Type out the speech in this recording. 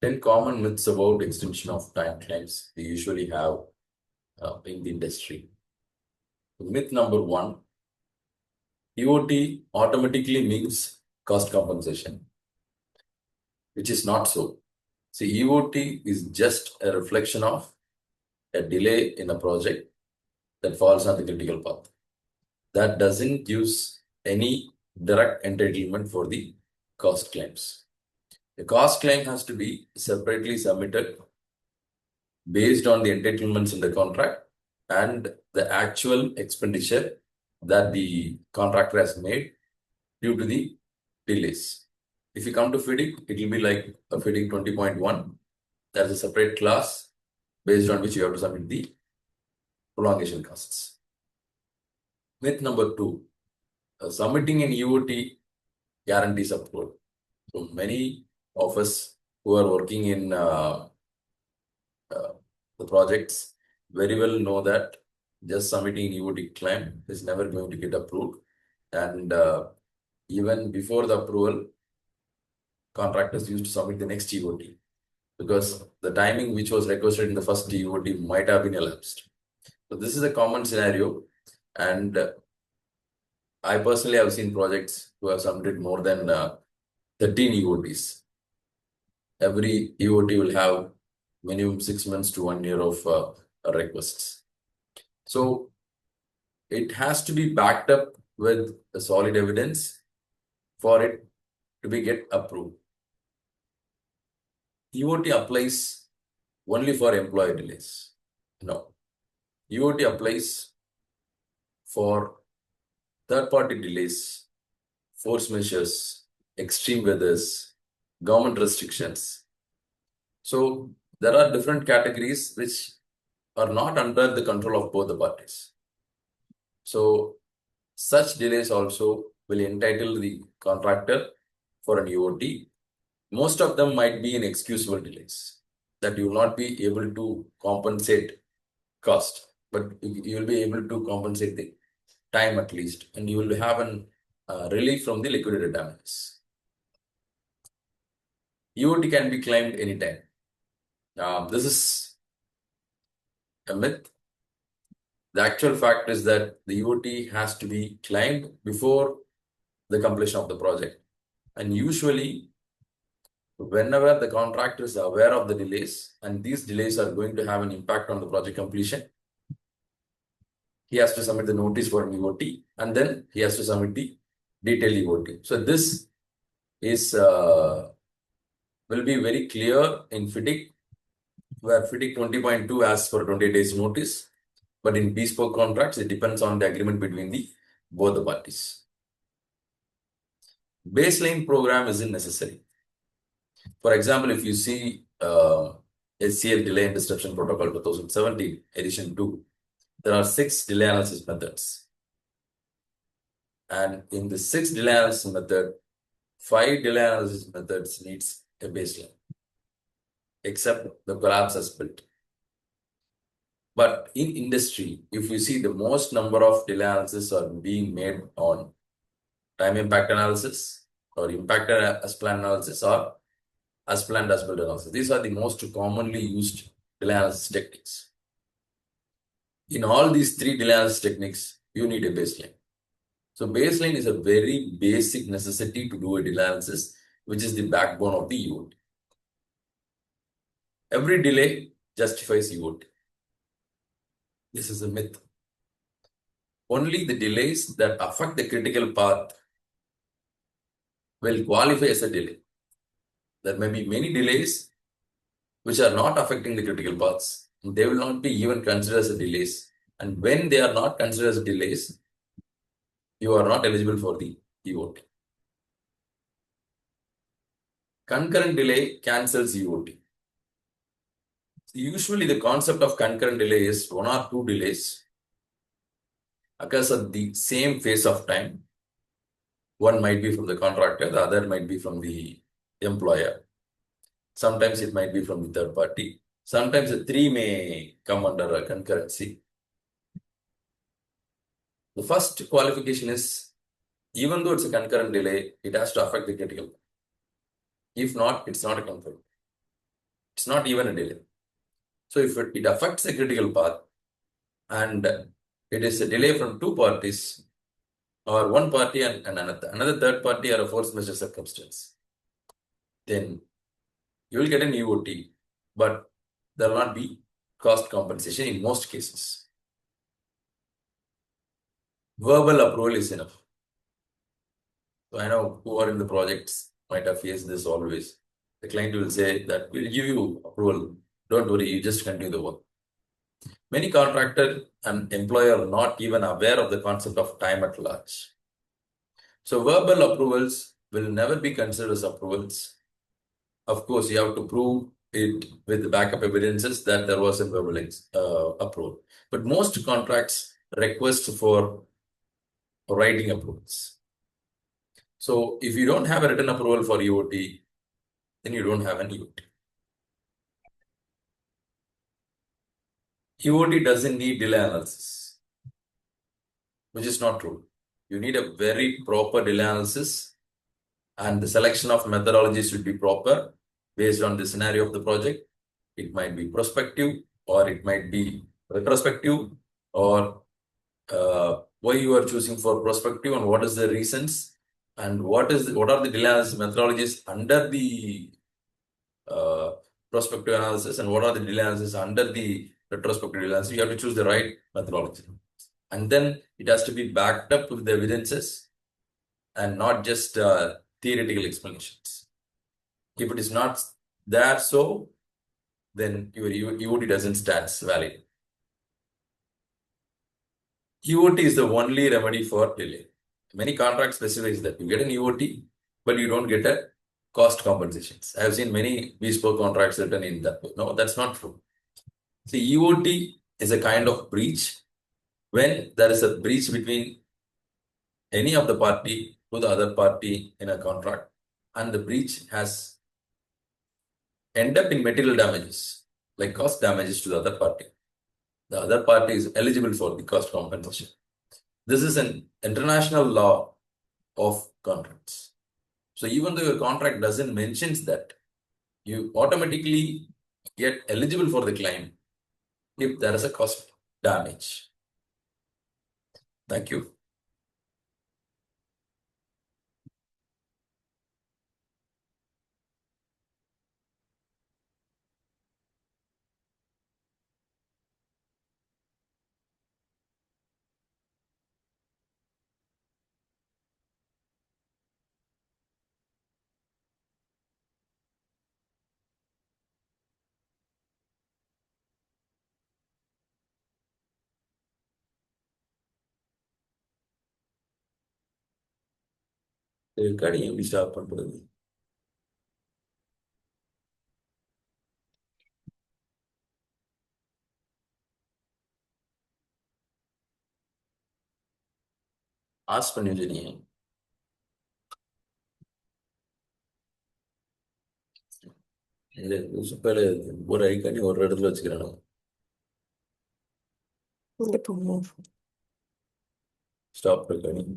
10 common myths about extension of time claims we usually have in the industry. Myth number 1, EOT automatically means cost compensation, which is not so. See, EOT is just a reflection of a delay in a project that falls on the critical path. That doesn't use any direct entitlement for the cost claims. The cost claim has to be separately submitted based on the entitlements in the contract and the actual expenditure that the contractor has made due to the delays. If you come to FIDIC, it will be like a FIDIC 20.1. There's a separate class based on which you have to submit the prolongation costs. Myth number 2, submitting an EOT guarantees approval. So many of us who are working in the projects very well know that just submitting an EOT claim is never going to get approved. And even before the approval, contractors used to submit the next EOT because the timing which was requested in the first EOT might have been elapsed. So this is a common scenario, and I personally have seen projects who have submitted more than 13 EOTs. Every EOT will have minimum 6 months to 1 year of requests. So it has to be backed up with a solid evidence for it to be get approved. EOT applies only for employee delays. No. EOT applies for third-party delays, force measures, extreme weathers, government restrictions. So there are different categories which are not under the control of both the parties. So such delays also will entitle the contractor for an EOT. Most of them might be inexcusable delays that you will not be able to compensate cost, but you will be able to compensate the time at least, and you will have an relief from the liquidated damages. EOT can be claimed anytime. This is a myth. The actual fact is that the EOT has to be claimed before the completion of the project. And usually, whenever the contractor is aware of the delays, and these delays are going to have an impact on the project completion, he has to submit the notice for an EOT, and then he has to submit the detailed EOT. So this is will be very clear in FIDIC, where FIDIC 20.2 asks for 20 days notice, but in bespoke contracts, it depends on the agreement between both the parties. Baseline program isn't necessary. For example, if you see SCL Delay and Disruption Protocol 2017, Edition 2, there are 6 delay analysis methods. And in the 6 delay analysis method, 5 delay analysis methods needs a baseline, except the collapse as built. But in industry, if you see the most number of delay analysis are being made on time impact analysis or impact as planned analysis or as planned as built analysis. These are the most commonly used delay analysis techniques. In all these 3 delay analysis techniques, you need a baseline. So baseline is a very basic necessity to do a delay analysis, which is the backbone of the EOT. Every delay justifies EOT. This is a myth. Only the delays that affect the critical path will qualify as a delay. There may be many delays which are not affecting the critical paths. They will not be even considered as delays. And when they are not considered as delays, you are not eligible for the EOT. Concurrent delay cancels EOT. Usually the concept of concurrent delay is 1 or 2 delays occurs at the same phase of time. One might be from the contractor, the other might be from the employer. Sometimes it might be from the third party. Sometimes the 3 may come under a concurrency. The first qualification is, even though it's a concurrent delay, it has to affect the critical. If not, it's not a concurrent. It's not even a delay. So if it affects the critical path and it is a delay from two parties or one party and another third party or a force majeure circumstance, then you will get an EOT, but there will not be cost compensation in most cases. Verbal approval is enough. So I know who are in the projects might have faced this always. The client will say that we'll give you approval. Don't worry, you just continue the work. Many contractor and employer are not even aware of the concept of time at large. So verbal approvals will never be considered as approvals. Of course, you have to prove it with backup evidences that there was a verbal approval. But most contracts request for writing approvals. So if you don't have a written approval for EOT, then you don't have an EOT. EOT doesn't need delay analysis, which is not true. You need a very proper delay analysis, and the selection of methodologies should be proper based on the scenario of the project. It might be prospective or it might be retrospective, or why you are choosing for prospective and what is the reasons, and what are the delay analysis methodologies under the prospective analysis, and what are the delay analysis under the retrospective analysis. You have to choose the right methodology, and then it has to be backed up with the evidences and not just theoretical explanations. If it is not there, so then your EOT doesn't stand valid. EOT is the only remedy for delay. Many contracts specify that you get an EOT, but you don't get a cost compensations. I have seen many bespoke contracts written in that way. No, that's not true. See, EOT is a kind of breach when there is a breach between any of the party to the other party in a contract, and the breach has end up in material damages, like cost damages to the other party. The other party is eligible for the cost compensation. This is an international law of contracts. So even though your contract doesn't mention that, you automatically get eligible for the claim if there is a cost damage. Thank you. Recording எப்படி stop பண்றது? As பண்ணி வச்சிருக்கீங்க. Super. ஒரு ஐக்கானி ஒரு இடத்துல வச்சுக்கிறானு. Stop recording.